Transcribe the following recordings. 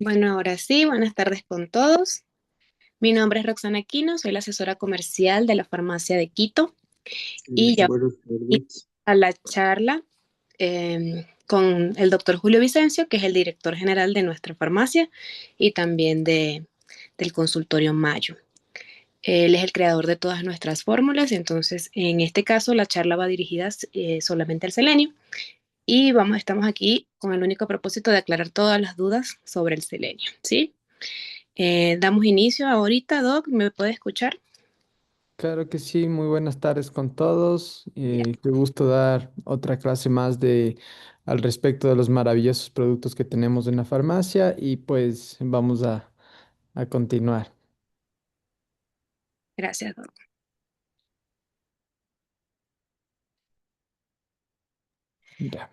Bueno, ahora sí, buenas tardes con todos. Mi nombre es Roxana Aquino, soy la asesora comercial de la farmacia de Quito y ya Buenas voy tardes. a la charla con el doctor Julio Vicencio, que es el director general de nuestra farmacia y también del consultorio Mayo. Él es el creador de todas nuestras fórmulas, entonces en este caso la charla va dirigida solamente al selenio y estamos aquí con el único propósito de aclarar todas las dudas sobre el selenio, ¿sí? Damos inicio ahorita, Doc, ¿me puede escuchar? Claro que sí, muy buenas tardes con todos. Ya. Qué gusto dar otra clase más al respecto de los maravillosos productos que tenemos en la farmacia y pues vamos a continuar. Gracias, Doc. Ya.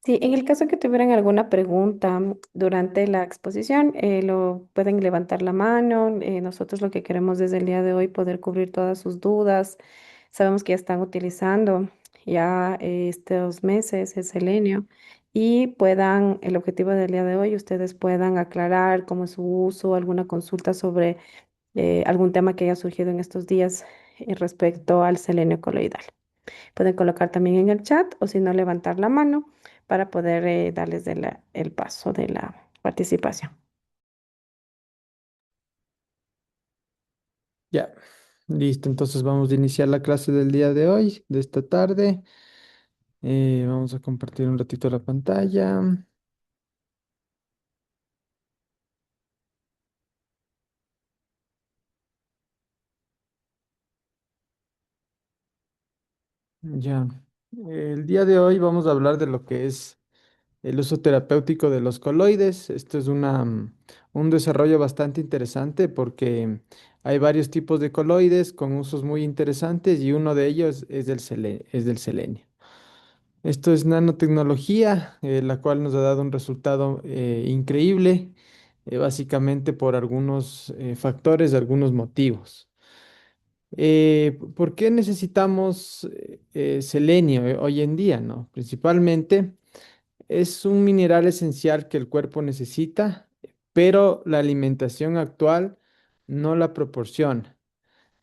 Sí, en el caso que tuvieran alguna pregunta durante la exposición, lo pueden levantar la mano. Nosotros lo que queremos desde el día de hoy poder cubrir todas sus dudas. Sabemos que ya están utilizando ya estos meses el selenio y el objetivo del día de hoy, ustedes puedan aclarar cómo es su uso, alguna consulta sobre algún tema que haya surgido en estos días respecto al selenio coloidal. Pueden colocar también en el chat o si no, levantar la mano para poder darles el paso de la participación. Ya, listo. Entonces vamos a iniciar la clase del día de hoy, de esta tarde. Vamos a compartir un ratito la pantalla. Ya. El día de hoy vamos a hablar de lo que es el uso terapéutico de los coloides. Esto es un desarrollo bastante interesante porque hay varios tipos de coloides con usos muy interesantes y uno de ellos es del selenio. Esto es nanotecnología, la cual nos ha dado un resultado increíble, básicamente por algunos factores, algunos motivos. ¿Por qué necesitamos selenio hoy en día, no? Principalmente es un mineral esencial que el cuerpo necesita, pero la alimentación actual no la proporciona.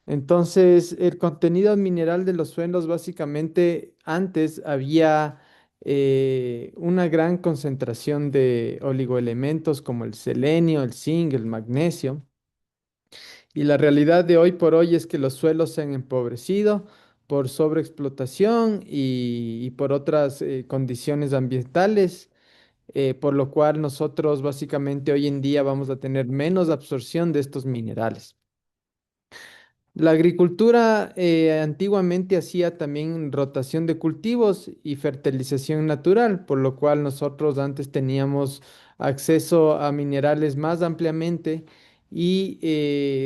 Entonces, el contenido mineral de los suelos, básicamente, antes había una gran concentración de oligoelementos como el selenio, el zinc, el magnesio. Y la realidad de hoy por hoy es que los suelos se han empobrecido por sobreexplotación y por otras condiciones ambientales, por lo cual nosotros básicamente hoy en día vamos a tener menos absorción de estos minerales. La agricultura antiguamente hacía también rotación de cultivos y fertilización natural, por lo cual nosotros antes teníamos acceso a minerales más ampliamente y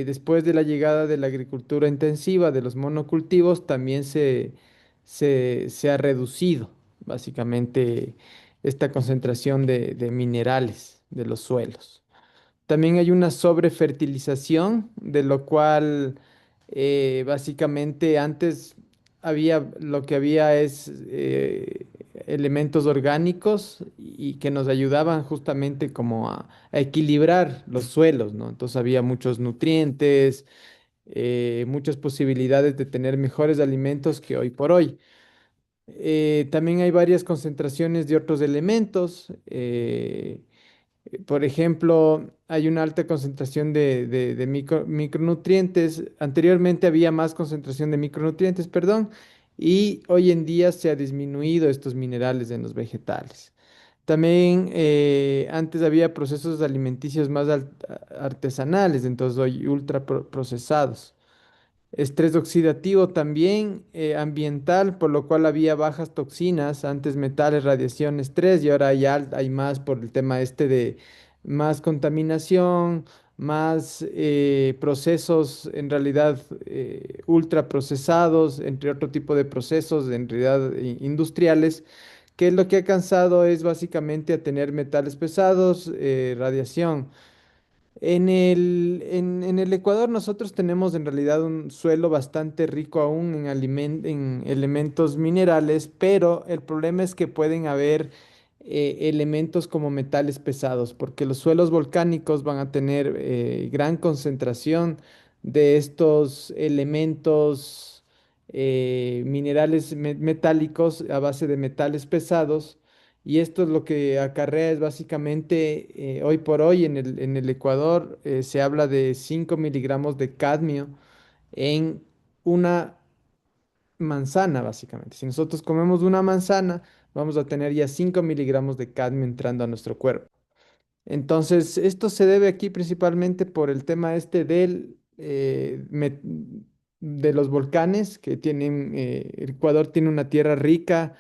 después de la llegada de la agricultura intensiva, de los monocultivos, también se ha reducido básicamente esta concentración de minerales de los suelos. También hay una sobrefertilización, de lo cual básicamente antes lo que había es elementos orgánicos y que nos ayudaban justamente como a equilibrar los suelos, ¿no? Entonces había muchos nutrientes, muchas posibilidades de tener mejores alimentos que hoy por hoy. También hay varias concentraciones de otros elementos. Por ejemplo, hay una alta concentración de micronutrientes. Anteriormente había más concentración de micronutrientes, perdón, y hoy en día se ha disminuido estos minerales en los vegetales. También antes había procesos alimenticios más artesanales, entonces hoy ultra procesados. Estrés oxidativo también ambiental, por lo cual había bajas toxinas, antes metales, radiación, estrés, y ahora hay más por el tema este de más contaminación, más procesos en realidad ultra procesados, entre otro tipo de procesos en realidad industriales, que lo que ha cansado es básicamente a tener metales pesados, radiación. En el Ecuador nosotros tenemos en realidad un suelo bastante rico aún en elementos minerales, pero el problema es que pueden haber elementos como metales pesados, porque los suelos volcánicos van a tener gran concentración de estos elementos minerales metálicos a base de metales pesados. Y esto es lo que acarrea es básicamente, hoy por hoy en el Ecuador se habla de 5 miligramos de cadmio en una manzana, básicamente. Si nosotros comemos una manzana, vamos a tener ya 5 miligramos de cadmio entrando a nuestro cuerpo. Entonces, esto se debe aquí principalmente por el tema este de los volcanes que tienen, el Ecuador tiene una tierra rica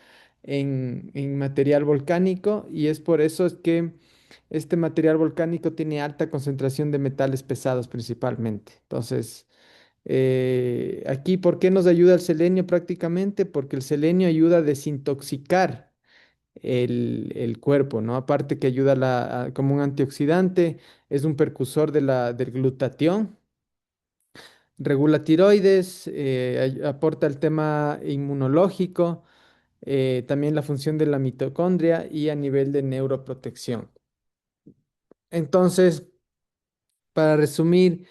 en material volcánico y es por eso es que este material volcánico tiene alta concentración de metales pesados principalmente. Entonces, aquí, ¿por qué nos ayuda el selenio prácticamente? Porque el selenio ayuda a desintoxicar el cuerpo, ¿no? Aparte que ayuda como un antioxidante, es un precursor del glutatión, regula tiroides, aporta el tema inmunológico, también la función de la mitocondria y a nivel de neuroprotección. Entonces, para resumir,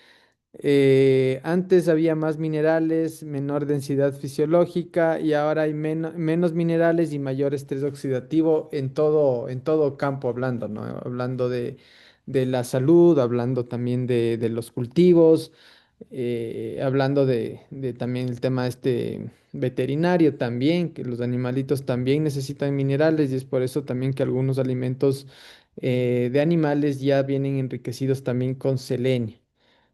antes había más minerales, menor densidad fisiológica y ahora hay menos minerales y mayor estrés oxidativo en todo campo hablando, ¿no? Hablando de la salud, hablando también de los cultivos, hablando de también el tema este veterinario también, que los animalitos también necesitan minerales y es por eso también que algunos alimentos de animales ya vienen enriquecidos también con selenio.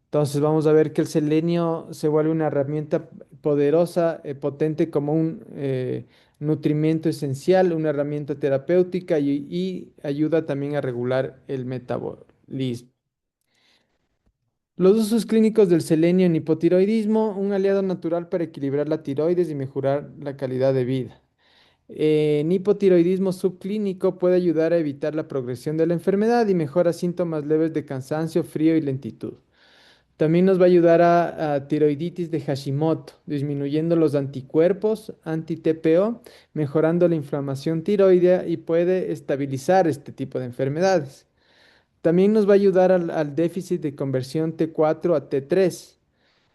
Entonces vamos a ver que el selenio se vuelve una herramienta poderosa, potente como un nutrimento esencial, una herramienta terapéutica y ayuda también a regular el metabolismo. Los usos clínicos del selenio en hipotiroidismo, un aliado natural para equilibrar la tiroides y mejorar la calidad de vida. En hipotiroidismo subclínico puede ayudar a evitar la progresión de la enfermedad y mejora síntomas leves de cansancio, frío y lentitud. También nos va a ayudar a tiroiditis de Hashimoto, disminuyendo los anticuerpos anti-TPO, mejorando la inflamación tiroidea y puede estabilizar este tipo de enfermedades. También nos va a ayudar al déficit de conversión T4 a T3.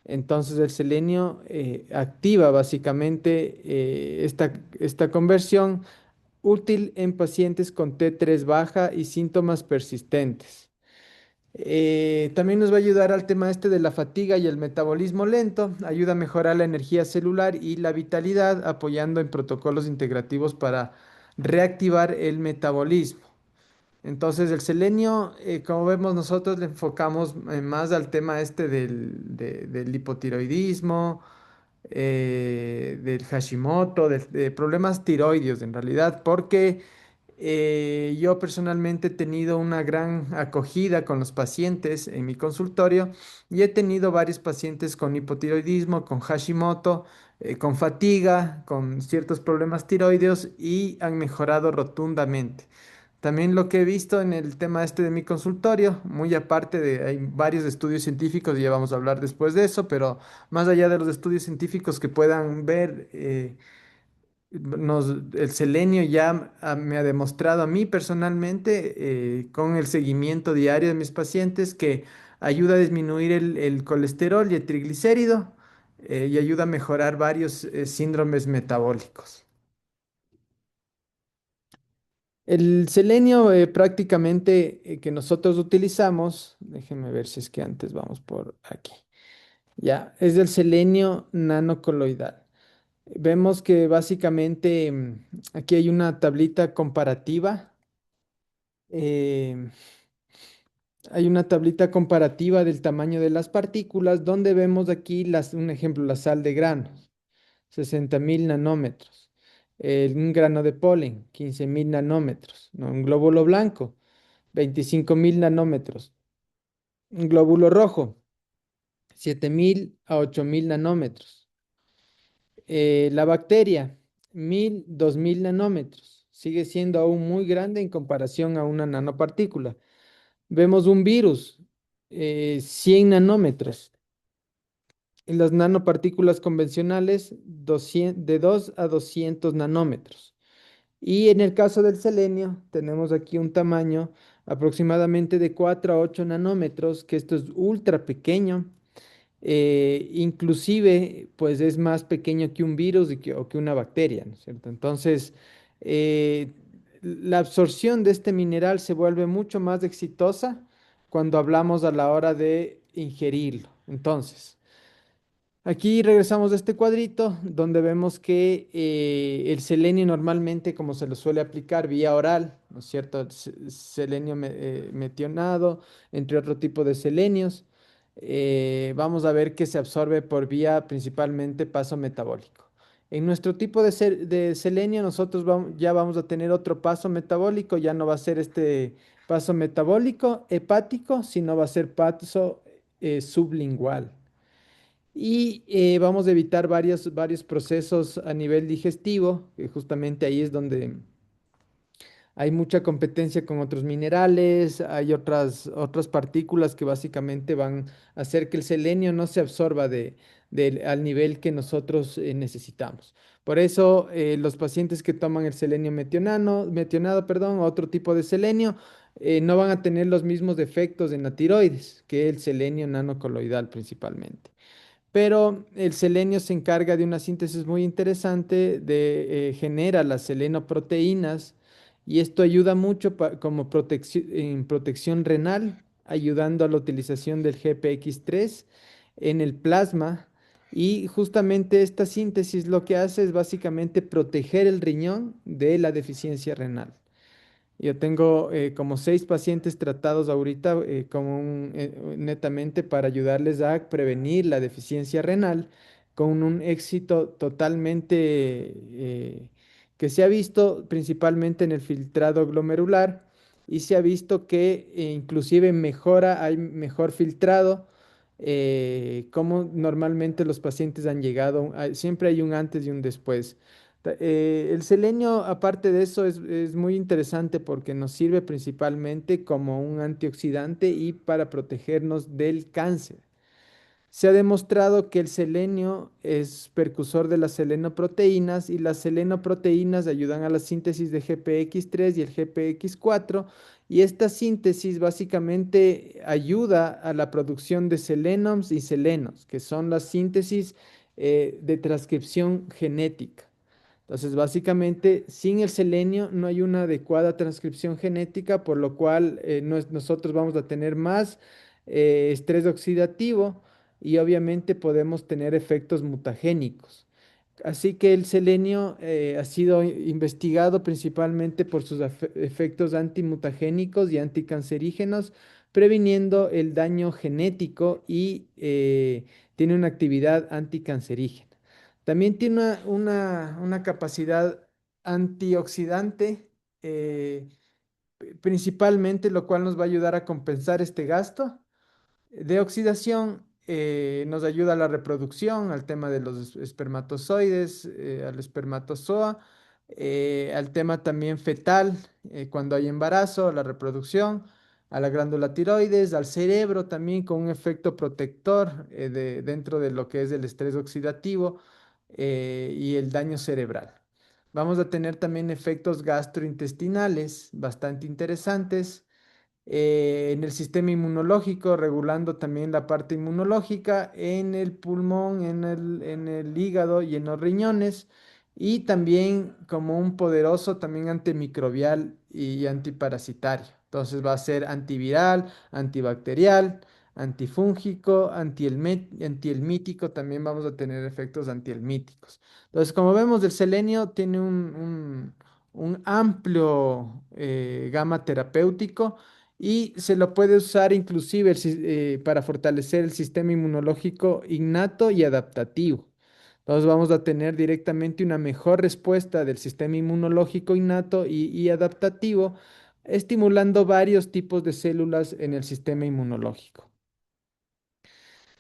Entonces el selenio activa básicamente esta conversión útil en pacientes con T3 baja y síntomas persistentes. También nos va a ayudar al tema este de la fatiga y el metabolismo lento. Ayuda a mejorar la energía celular y la vitalidad, apoyando en protocolos integrativos para reactivar el metabolismo. Entonces, el selenio, como vemos nosotros, le enfocamos más al tema este del hipotiroidismo, del Hashimoto, de problemas tiroideos en realidad, porque yo personalmente he tenido una gran acogida con los pacientes en mi consultorio y he tenido varios pacientes con hipotiroidismo, con Hashimoto, con fatiga, con ciertos problemas tiroideos y han mejorado rotundamente. También lo que he visto en el tema este de mi consultorio, muy aparte de, hay varios estudios científicos, y ya vamos a hablar después de eso, pero más allá de los estudios científicos que puedan ver, el selenio ya me ha demostrado a mí personalmente, con el seguimiento diario de mis pacientes, que ayuda a disminuir el colesterol y el triglicérido, y ayuda a mejorar varios síndromes metabólicos. El selenio prácticamente que nosotros utilizamos, déjenme ver si es que antes vamos por aquí. Ya, es del selenio nanocoloidal. Vemos que básicamente aquí hay una tablita comparativa. eh, Hay una tablita comparativa del tamaño de las partículas donde vemos aquí un ejemplo, la sal de granos, 60.000 nanómetros. Un grano de polen, 15.000 nanómetros, ¿no? Un glóbulo blanco, 25.000 nanómetros. Un glóbulo rojo, 7.000 a 8.000 nanómetros. La bacteria, 1.000, 2.000 nanómetros. Sigue siendo aún muy grande en comparación a una nanopartícula. Vemos un virus, 100 nanómetros. En las nanopartículas convencionales, de 2 a 200 nanómetros. Y en el caso del selenio, tenemos aquí un tamaño aproximadamente de 4 a 8 nanómetros, que esto es ultra pequeño. Inclusive, pues es más pequeño que un virus o que una bacteria, ¿no es cierto? Entonces, eh, la absorción de este mineral se vuelve mucho más exitosa cuando hablamos a la hora de ingerirlo. Entonces, aquí regresamos a este cuadrito donde vemos que el selenio normalmente, como se lo suele aplicar vía oral, ¿no es cierto? Selenio metionado, entre otro tipo de selenios, vamos a ver que se absorbe por vía principalmente paso metabólico. En nuestro tipo de selenio, nosotros ya vamos a tener otro paso metabólico, ya no va a ser este paso metabólico hepático, sino va a ser paso sublingual. Y vamos a evitar varios procesos a nivel digestivo, que justamente ahí es donde hay mucha competencia con otros minerales, hay otras partículas que básicamente van a hacer que el selenio no se absorba al nivel que nosotros necesitamos. Por eso, los pacientes que toman el selenio metionado, perdón, otro tipo de selenio, no van a tener los mismos efectos en la tiroides que el selenio nanocoloidal principalmente. Pero el selenio se encarga de una síntesis muy interesante genera las selenoproteínas y esto ayuda mucho como en protección renal, ayudando a la utilización del GPX3 en el plasma. Y justamente esta síntesis lo que hace es básicamente proteger el riñón de la deficiencia renal. Yo tengo como 6 pacientes tratados ahorita netamente para ayudarles a prevenir la deficiencia renal con un éxito totalmente que se ha visto principalmente en el filtrado glomerular y se ha visto que inclusive hay mejor filtrado, como normalmente los pacientes han llegado, siempre hay un antes y un después. El selenio, aparte de eso, es muy interesante porque nos sirve principalmente como un antioxidante y para protegernos del cáncer. Se ha demostrado que el selenio es precursor de las selenoproteínas y las selenoproteínas ayudan a la síntesis de GPX3 y el GPX4 y esta síntesis básicamente ayuda a la producción de selenoms y selenos, que son las síntesis de transcripción genética. Entonces, básicamente, sin el selenio no hay una adecuada transcripción genética, por lo cual nosotros vamos a tener más estrés oxidativo y obviamente podemos tener efectos mutagénicos. Así que el selenio ha sido investigado principalmente por sus efectos antimutagénicos y anticancerígenos, previniendo el daño genético y tiene una actividad anticancerígena. También tiene una capacidad antioxidante, eh, principalmente, lo cual nos va a ayudar a compensar este gasto de oxidación. Nos ayuda a la reproducción, al tema de los espermatozoides, al espermatozoa, al tema también fetal, cuando hay embarazo, a la reproducción, a la glándula tiroides, al cerebro también con un efecto protector dentro de lo que es el estrés oxidativo y el daño cerebral. Vamos a tener también efectos gastrointestinales bastante interesantes en el sistema inmunológico, regulando también la parte inmunológica en el pulmón, en el hígado y en los riñones, y también como un poderoso también antimicrobial y antiparasitario. Entonces va a ser antiviral, antibacterial, antifúngico, antihelmítico, también vamos a tener efectos antihelmíticos. Entonces, como vemos, el selenio tiene un amplio gama terapéutico y se lo puede usar inclusive para fortalecer el sistema inmunológico innato y adaptativo. Entonces vamos a tener directamente una mejor respuesta del sistema inmunológico innato y adaptativo, estimulando varios tipos de células en el sistema inmunológico.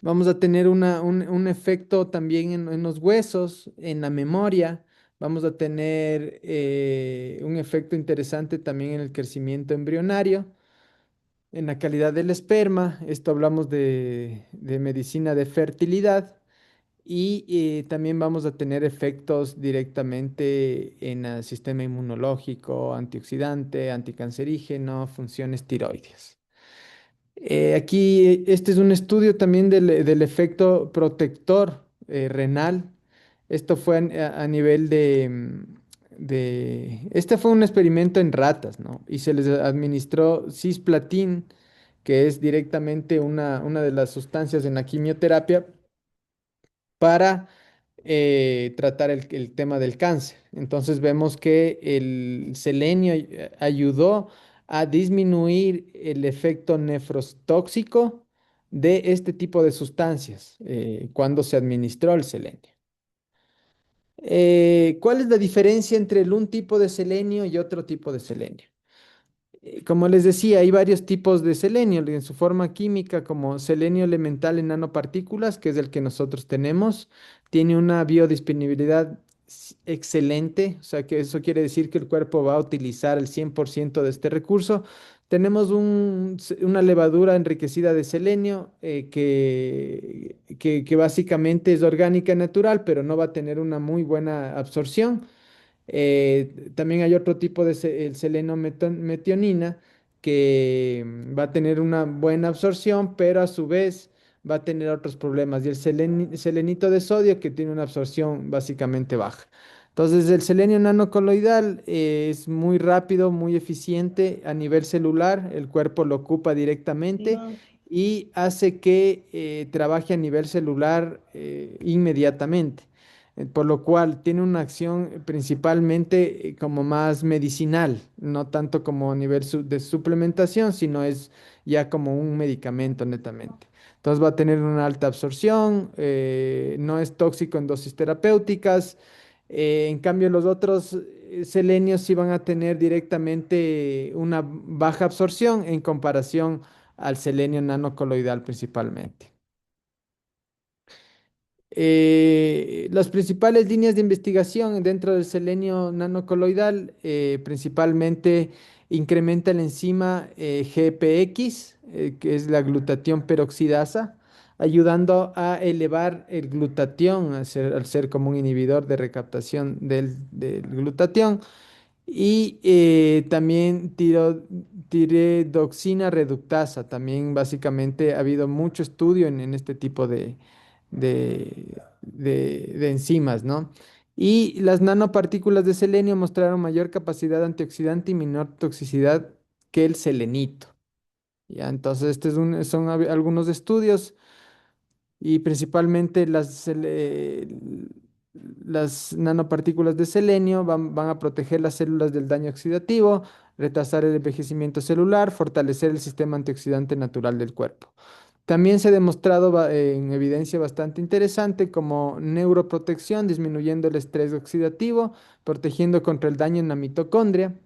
Vamos a tener un efecto también en los huesos, en la memoria. Vamos a tener un efecto interesante también en el crecimiento embrionario, en la calidad del esperma. Esto hablamos de medicina de fertilidad. y también vamos a tener efectos directamente en el sistema inmunológico, antioxidante, anticancerígeno, funciones tiroides. Aquí, este es un estudio también del efecto protector renal. Esto fue a nivel este fue un experimento en ratas, ¿no? Y se les administró cisplatin, que es directamente una de las sustancias en la quimioterapia para tratar el tema del cáncer. Entonces vemos que el selenio ayudó a disminuir el efecto nefrotóxico de este tipo de sustancias cuando se administró el selenio. ¿Cuál es la diferencia entre un tipo de selenio y otro tipo de selenio? Como les decía, hay varios tipos de selenio en su forma química, como selenio elemental en nanopartículas, que es el que nosotros tenemos. Tiene una biodisponibilidad excelente, o sea que eso quiere decir que el cuerpo va a utilizar el 100% de este recurso. Tenemos una levadura enriquecida de selenio que básicamente es orgánica y natural, pero no va a tener una muy buena absorción. También hay otro tipo de el selenometionina que va a tener una buena absorción, pero a su vez va a tener otros problemas. Y el selenito de sodio que tiene una absorción básicamente baja. Entonces, el selenio nanocoloidal es muy rápido, muy eficiente a nivel celular. El cuerpo lo ocupa directamente y hace que trabaje a nivel celular inmediatamente, por lo cual tiene una acción principalmente como más medicinal, no tanto como a nivel de suplementación, sino es ya como un medicamento netamente. Entonces va a tener una alta absorción, no es tóxico en dosis terapéuticas. En cambio, los otros selenios sí van a tener directamente una baja absorción en comparación al selenio nanocoloidal principalmente. Las principales líneas de investigación dentro del selenio nanocoloidal principalmente incrementa la enzima GPX, que es la glutatión peroxidasa, ayudando a elevar el glutatión al ser como un inhibidor de recaptación del glutatión. Y también tiredoxina reductasa. También básicamente ha habido mucho estudio en este tipo de enzimas, ¿no? Y las nanopartículas de selenio mostraron mayor capacidad antioxidante y menor toxicidad que el selenito. ¿Ya? Entonces, son algunos estudios y principalmente las nanopartículas de selenio van a proteger las células del daño oxidativo, retrasar el envejecimiento celular, fortalecer el sistema antioxidante natural del cuerpo. También se ha demostrado en evidencia bastante interesante como neuroprotección, disminuyendo el estrés oxidativo, protegiendo contra el daño en la mitocondria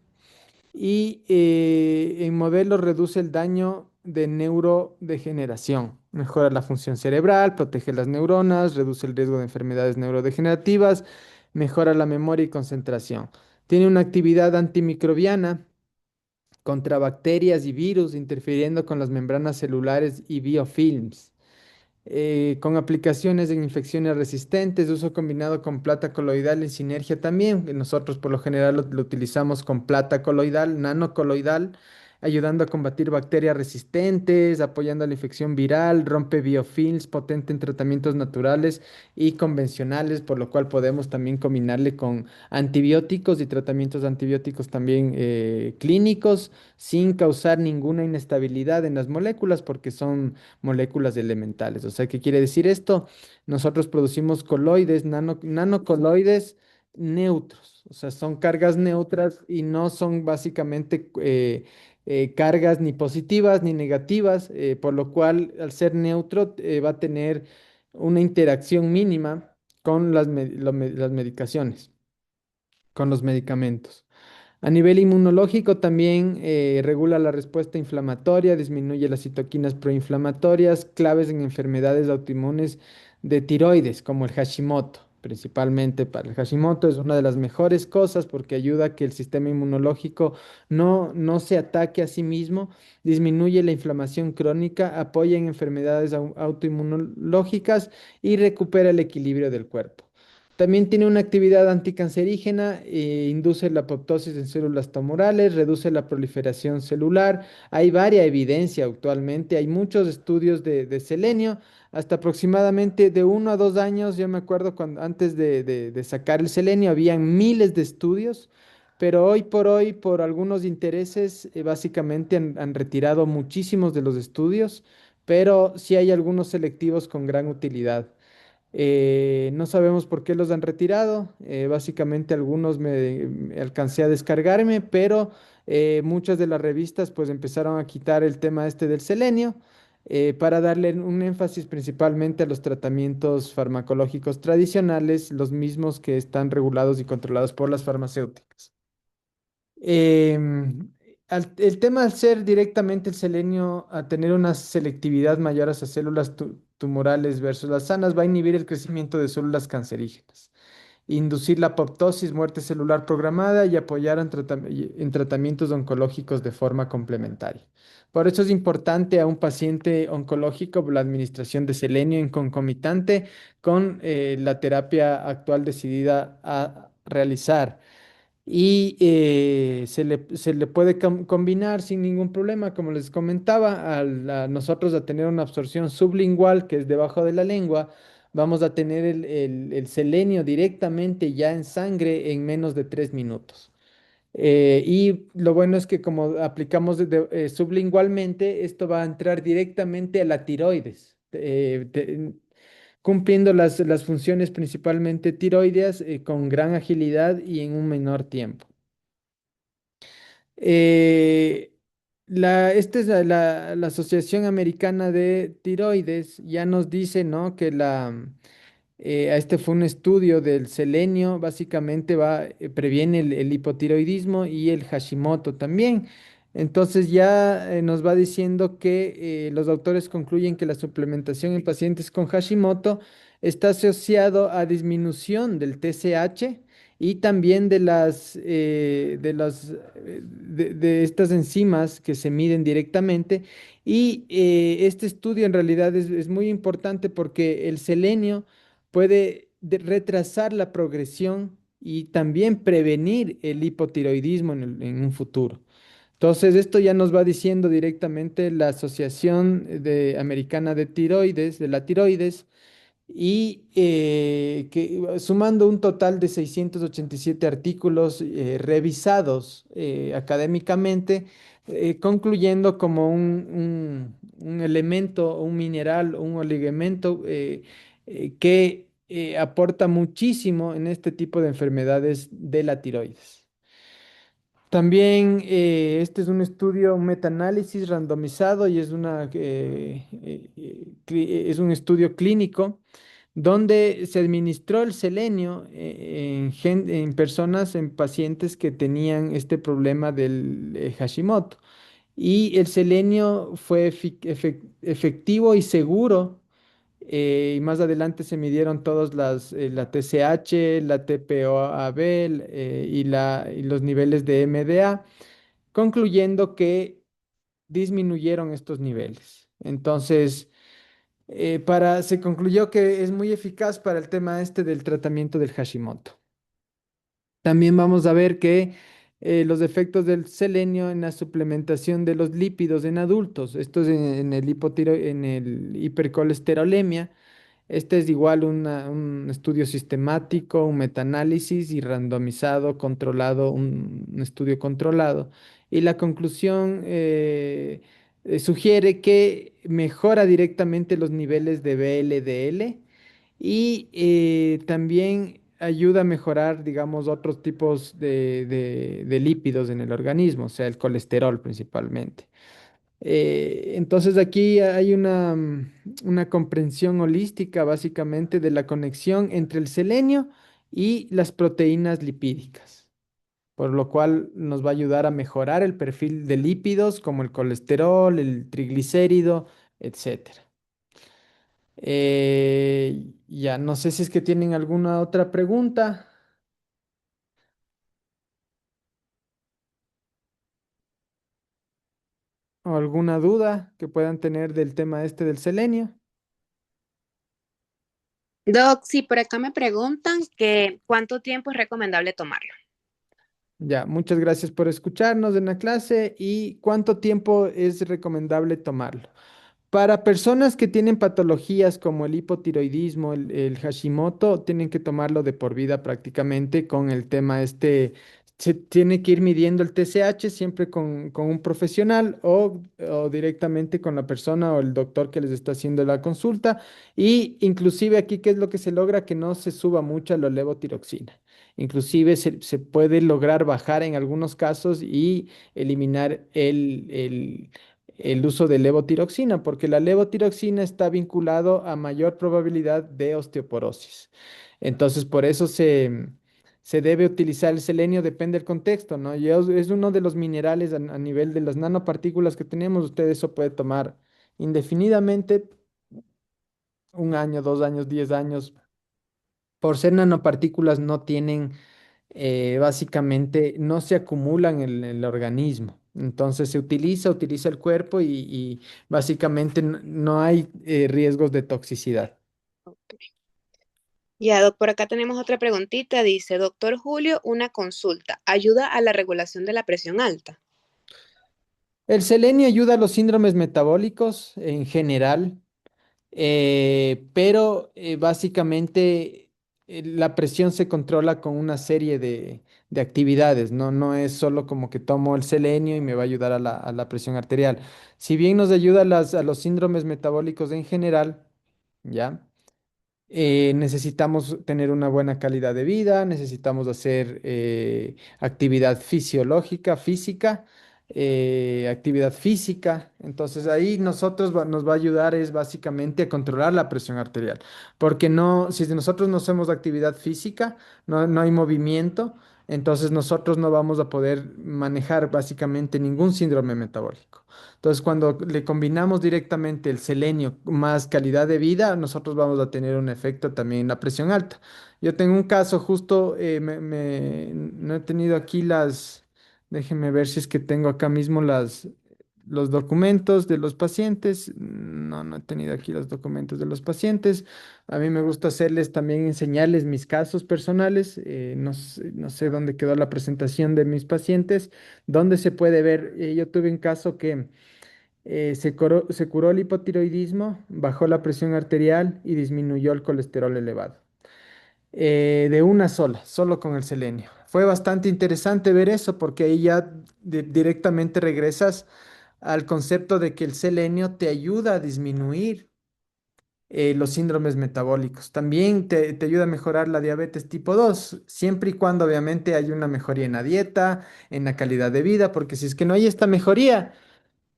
y en modelos reduce el daño de neurodegeneración, mejora la función cerebral, protege las neuronas, reduce el riesgo de enfermedades neurodegenerativas, mejora la memoria y concentración. Tiene una actividad antimicrobiana contra bacterias y virus, interfiriendo con las membranas celulares y biofilms, con aplicaciones en infecciones resistentes, de uso combinado con plata coloidal en sinergia también. Nosotros por lo general lo utilizamos con plata coloidal, nanocoloidal, ayudando a combatir bacterias resistentes, apoyando la infección viral, rompe biofilms, potente en tratamientos naturales y convencionales, por lo cual podemos también combinarle con antibióticos y tratamientos antibióticos también clínicos, sin causar ninguna inestabilidad en las moléculas, porque son moléculas elementales. O sea, ¿qué quiere decir esto? Nosotros producimos coloides, nanocoloides neutros. O sea, son cargas neutras y no son básicamente cargas ni positivas ni negativas, por lo cual al ser neutro va a tener una interacción mínima con las medicaciones, con los medicamentos. A nivel inmunológico también regula la respuesta inflamatoria, disminuye las citoquinas proinflamatorias, claves en enfermedades autoinmunes de tiroides, como el Hashimoto. principalmente para el Hashimoto, es una de las mejores cosas porque ayuda a que el sistema inmunológico no se ataque a sí mismo, disminuye la inflamación crónica, apoya en enfermedades autoinmunológicas y recupera el equilibrio del cuerpo. También tiene una actividad anticancerígena, induce la apoptosis en células tumorales, reduce la proliferación celular. Hay varia evidencia actualmente, hay muchos estudios de selenio, hasta aproximadamente de 1 a 2 años. Yo me acuerdo cuando antes de sacar el selenio, habían miles de estudios, pero hoy por hoy, por algunos intereses, básicamente han retirado muchísimos de los estudios, pero sí hay algunos selectivos con gran utilidad. No sabemos por qué los han retirado. Básicamente algunos me alcancé a descargarme, pero muchas de las revistas pues empezaron a quitar el tema este del selenio, para darle un énfasis principalmente a los tratamientos farmacológicos tradicionales, los mismos que están regulados y controlados por las farmacéuticas. Em, el tema al ser directamente el selenio, a tener una selectividad mayor hacia células tumorales versus las sanas, va a inhibir el crecimiento de células cancerígenas, inducir la apoptosis, muerte celular programada y apoyar en tratamientos oncológicos de forma complementaria. Por eso es importante a un paciente oncológico la administración de selenio en concomitante con la terapia actual decidida a realizar. Y se le puede combinar sin ningún problema, como les comentaba, a nosotros a tener una absorción sublingual, que es debajo de la lengua, vamos a tener el selenio directamente ya en sangre en menos de 3 minutos. Y lo bueno es que como aplicamos sublingualmente, esto va a entrar directamente a la tiroides, cumpliendo las funciones principalmente tiroideas, con gran agilidad y en un menor tiempo. Eh, esta es la Asociación Americana de Tiroides, ya nos dice, ¿no? Que este fue un estudio del selenio, básicamente previene el hipotiroidismo y el Hashimoto también. Entonces ya nos va diciendo que los autores concluyen que la suplementación en pacientes con Hashimoto está asociado a disminución del TSH y también de estas enzimas que se miden directamente. Y este estudio en realidad es muy importante porque el selenio puede retrasar la progresión y también prevenir el hipotiroidismo en un futuro. Entonces, esto ya nos va diciendo directamente la Asociación Americana de Tiroides, de la tiroides, y sumando un total de 687 artículos revisados académicamente, concluyendo como un elemento, un mineral, un oligoelemento que aporta muchísimo en este tipo de enfermedades de la tiroides. También este es un estudio, un metaanálisis randomizado y es un estudio clínico donde se administró el selenio en personas, en pacientes que tenían este problema del Hashimoto. Y el selenio fue efectivo y seguro. Y más adelante se midieron todos la TSH, la TPOAB y los niveles de MDA, concluyendo que disminuyeron estos niveles. Entonces, se concluyó que es muy eficaz para el tema este del tratamiento del Hashimoto. También vamos a ver que los efectos del selenio en la suplementación de los lípidos en adultos, esto es en el hipercolesterolemia. Este es igual un estudio sistemático, un metaanálisis y randomizado, controlado, un estudio controlado. Y la conclusión sugiere que mejora directamente los niveles de VLDL y también ayuda a mejorar, digamos, otros tipos de lípidos en el organismo, o sea, el colesterol principalmente. Entonces aquí hay una comprensión holística básicamente de la conexión entre el selenio y las proteínas lipídicas, por lo cual nos va a ayudar a mejorar el perfil de lípidos como el colesterol, el triglicérido, etcétera. Ya no sé si es que tienen alguna otra pregunta o alguna duda que puedan tener del tema este del selenio. Doc, sí, por acá me preguntan que cuánto tiempo es recomendable tomarlo. Ya, muchas gracias por escucharnos en la clase y cuánto tiempo es recomendable tomarlo. Para personas que tienen patologías como el hipotiroidismo, el Hashimoto, tienen que tomarlo de por vida prácticamente con el tema este. Se tiene que ir midiendo el TSH siempre con un profesional o directamente con la persona o el doctor que les está haciendo la consulta. Y inclusive aquí, ¿qué es lo que se logra? Que no se suba mucho la levotiroxina. Inclusive se puede lograr bajar en algunos casos y eliminar el uso de levotiroxina, porque la levotiroxina está vinculado a mayor probabilidad de osteoporosis. Entonces, por eso se debe utilizar el selenio, depende del contexto, ¿no? Es uno de los minerales a nivel de las nanopartículas que tenemos, usted eso puede tomar indefinidamente, 1 año, 2 años, 10 años. Por ser nanopartículas no tienen básicamente no se acumulan en el organismo. Entonces se utiliza el cuerpo y básicamente no hay riesgos de toxicidad. Ya, Doc, por acá tenemos otra preguntita. Dice, doctor Julio, una consulta. ¿Ayuda a la regulación de la presión alta? El selenio ayuda a los síndromes metabólicos en general, pero básicamente la presión se controla con una serie de actividades, ¿no? No es solo como que tomo el selenio y me va a ayudar a la presión arterial. Si bien nos ayuda a los síndromes metabólicos en general, ¿ya? Necesitamos tener una buena calidad de vida, necesitamos hacer actividad fisiológica, física, actividad física. Entonces ahí nos va a ayudar es básicamente a controlar la presión arterial, porque no, si nosotros no hacemos actividad física, no hay movimiento, entonces nosotros no vamos a poder manejar básicamente ningún síndrome metabólico. Entonces, cuando le combinamos directamente el selenio más calidad de vida, nosotros vamos a tener un efecto también en la presión alta. Yo tengo un caso justo, no he tenido aquí déjenme ver si es que tengo acá mismo los documentos de los pacientes. No he tenido aquí los documentos de los pacientes. A mí me gusta hacerles también, enseñarles mis casos personales. No sé dónde quedó la presentación de mis pacientes, dónde se puede ver. Yo tuve un caso que se curó el hipotiroidismo, bajó la presión arterial y disminuyó el colesterol elevado. De una sola, solo con el selenio. Fue bastante interesante ver eso porque ahí ya directamente regresas al concepto de que el selenio te ayuda a disminuir los síndromes metabólicos. También te ayuda a mejorar la diabetes tipo 2 siempre y cuando obviamente hay una mejoría en la dieta, en la calidad de vida, porque si es que no hay esta mejoría,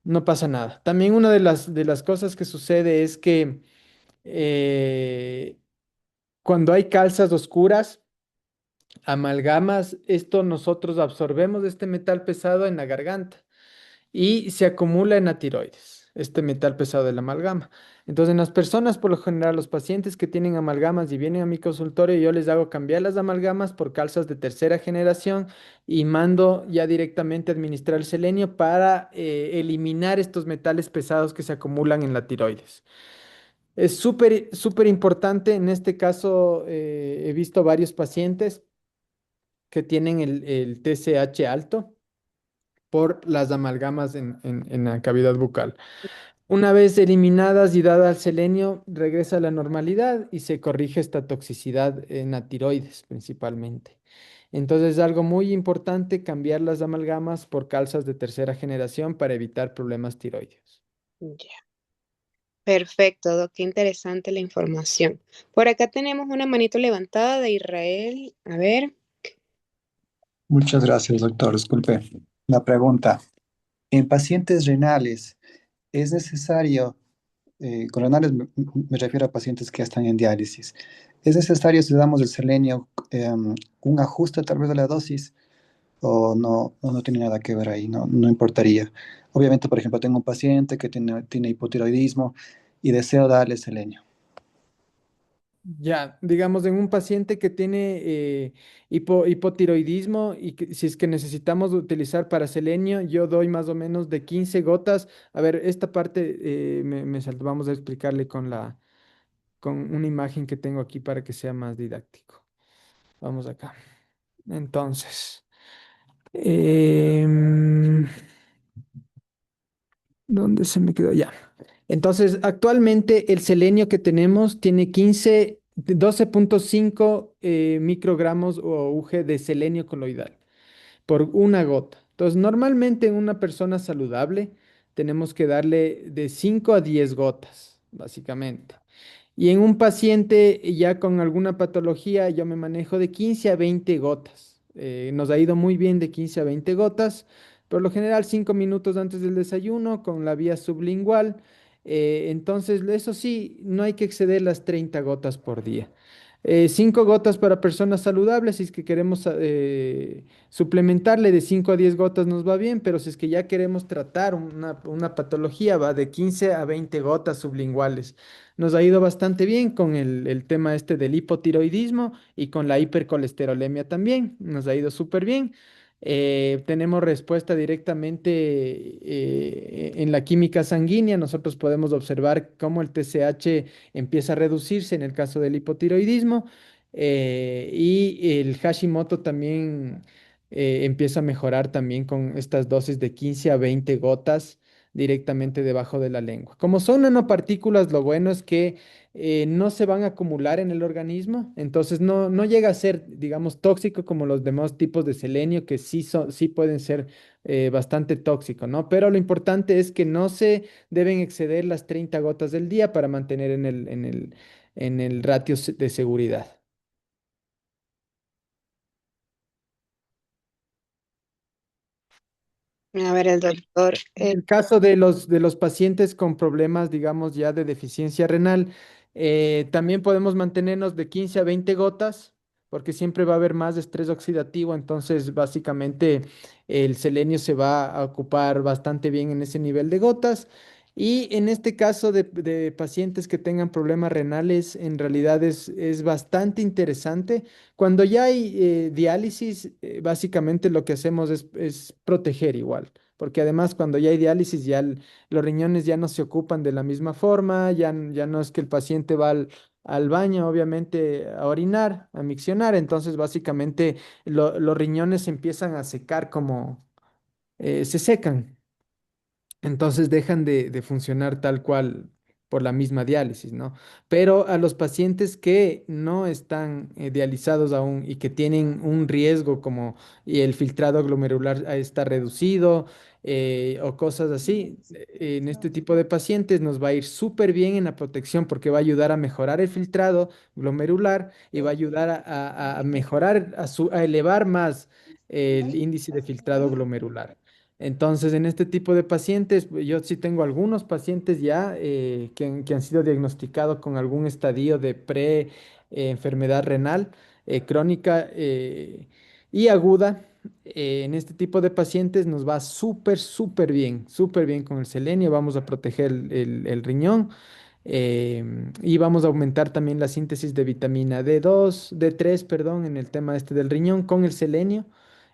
no pasa nada. También una de las cosas que sucede es que eh, cuando hay calzas oscuras, amalgamas, esto nosotros absorbemos este metal pesado en la garganta y se acumula en la tiroides, este metal pesado de la amalgama. Entonces, en las personas, por lo general, los pacientes que tienen amalgamas y vienen a mi consultorio, yo les hago cambiar las amalgamas por calzas de tercera generación y mando ya directamente a administrar el selenio para eliminar estos metales pesados que se acumulan en la tiroides. Es súper, súper importante. En este caso, he visto varios pacientes que tienen el TSH alto por las amalgamas en la cavidad bucal. Una vez eliminadas y dada al selenio, regresa a la normalidad y se corrige esta toxicidad en la tiroides principalmente. Entonces es algo muy importante cambiar las amalgamas por calzas de tercera generación para evitar problemas tiroideos. Ya. Perfecto, Doc, qué interesante la información. Por acá tenemos una manito levantada de Israel. A ver. Muchas gracias, doctor. Disculpe. La pregunta, en pacientes renales, ¿es necesario, con renales me refiero a pacientes que ya están en diálisis, ¿es necesario si damos el selenio un ajuste tal vez de la dosis o no tiene nada que ver ahí, no importaría? Obviamente, por ejemplo, tengo un paciente que tiene hipotiroidismo y deseo darle selenio. Ya, digamos, en un paciente que tiene hipotiroidismo y que, si es que necesitamos utilizar paraselenio, yo doy más o menos de 15 gotas. A ver, esta parte me saltó, vamos a explicarle con una imagen que tengo aquí para que sea más didáctico. Vamos acá. Entonces, em, ¿dónde se me quedó? Ya. Entonces, actualmente el selenio que tenemos tiene 12,5 microgramos o UG de selenio coloidal por una gota. Entonces, normalmente en una persona saludable tenemos que darle de 5 a 10 gotas, básicamente. Y en un paciente ya con alguna patología, yo me manejo de 15 a 20 gotas. Nos ha ido muy bien de 15 a 20 gotas. Por lo general, 5 minutos antes del desayuno con la vía sublingual. Entonces, eso sí, no hay que exceder las 30 gotas por día. 5 gotas para personas saludables, si es que queremos suplementarle de 5 a 10 gotas nos va bien, pero si es que ya queremos tratar una patología, va de 15 a 20 gotas sublinguales. Nos ha ido bastante bien con el tema este del hipotiroidismo y con la hipercolesterolemia también. Nos ha ido súper bien. Tenemos respuesta directamente en la química sanguínea. Nosotros podemos observar cómo el TSH empieza a reducirse en el caso del hipotiroidismo y el Hashimoto también empieza a mejorar también con estas dosis de 15 a 20 gotas directamente debajo de la lengua. Como son nanopartículas, lo bueno es que no se van a acumular en el organismo, entonces no llega a ser, digamos, tóxico como los demás tipos de selenio, que sí pueden ser bastante tóxicos, ¿no? Pero lo importante es que no se deben exceder las 30 gotas del día para mantener en el ratio de seguridad. A ver, el doctor, En el caso de los pacientes con problemas, digamos, ya de deficiencia renal, también podemos mantenernos de 15 a 20 gotas, porque siempre va a haber más estrés oxidativo, entonces básicamente el selenio se va a ocupar bastante bien en ese nivel de gotas. Y en este caso de pacientes que tengan problemas renales, en realidad es bastante interesante. Cuando ya hay diálisis, básicamente lo que hacemos es proteger igual porque además cuando ya hay diálisis los riñones ya no se ocupan de la misma forma, ya no es que el paciente va al baño, obviamente, a orinar, a miccionar, entonces básicamente los riñones se empiezan a secar como se secan. Entonces dejan de funcionar tal cual por la misma diálisis, ¿no? Pero a los pacientes que no están dializados aún y que tienen un riesgo como y el filtrado glomerular está reducido o cosas así, en este tipo de pacientes nos va a ir súper bien en la protección porque va a ayudar a mejorar el filtrado glomerular y va a ayudar a mejorar, a elevar más el índice de filtrado glomerular. Entonces, en este tipo de pacientes, yo sí tengo algunos pacientes ya que han sido diagnosticados con algún estadio de pre-enfermedad renal crónica y aguda. En este tipo de pacientes nos va súper bien con el selenio. Vamos a proteger el riñón y vamos a aumentar también la síntesis de vitamina D2, D3, perdón, en el tema este del riñón con el selenio.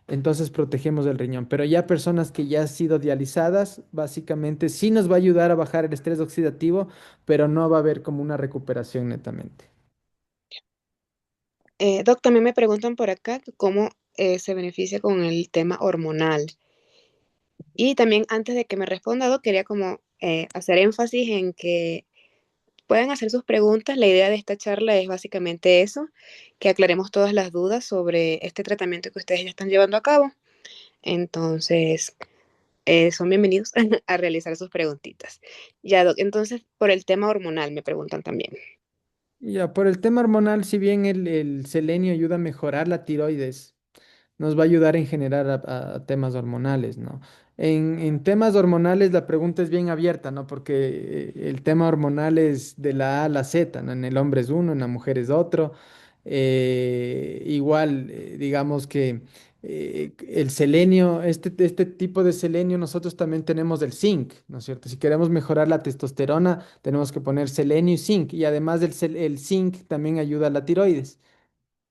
Entonces protegemos el riñón, pero ya personas que ya han sido dializadas, básicamente sí nos va a ayudar a bajar el estrés oxidativo, pero no va a haber como una recuperación netamente. Doc, también me preguntan por acá que cómo se beneficia con el tema hormonal. Y también antes de que me responda, Doc, quería como hacer énfasis en que pueden hacer sus preguntas. La idea de esta charla es básicamente eso, que aclaremos todas las dudas sobre este tratamiento que ustedes ya están llevando a cabo. Entonces, son bienvenidos a realizar sus preguntitas. Ya, Doc, entonces, por el tema hormonal me preguntan también. Ya, por el tema hormonal, si bien el selenio ayuda a mejorar la tiroides, nos va a ayudar en generar a temas hormonales, ¿no? En temas hormonales la pregunta es bien abierta, ¿no? Porque el tema hormonal es de la A a la Z, ¿no? En el hombre es uno, en la mujer es otro. Igual, digamos que el selenio, este tipo de selenio, nosotros también tenemos el zinc, ¿no es cierto? Si queremos mejorar la testosterona, tenemos que poner selenio y zinc, y además el zinc también ayuda a la tiroides.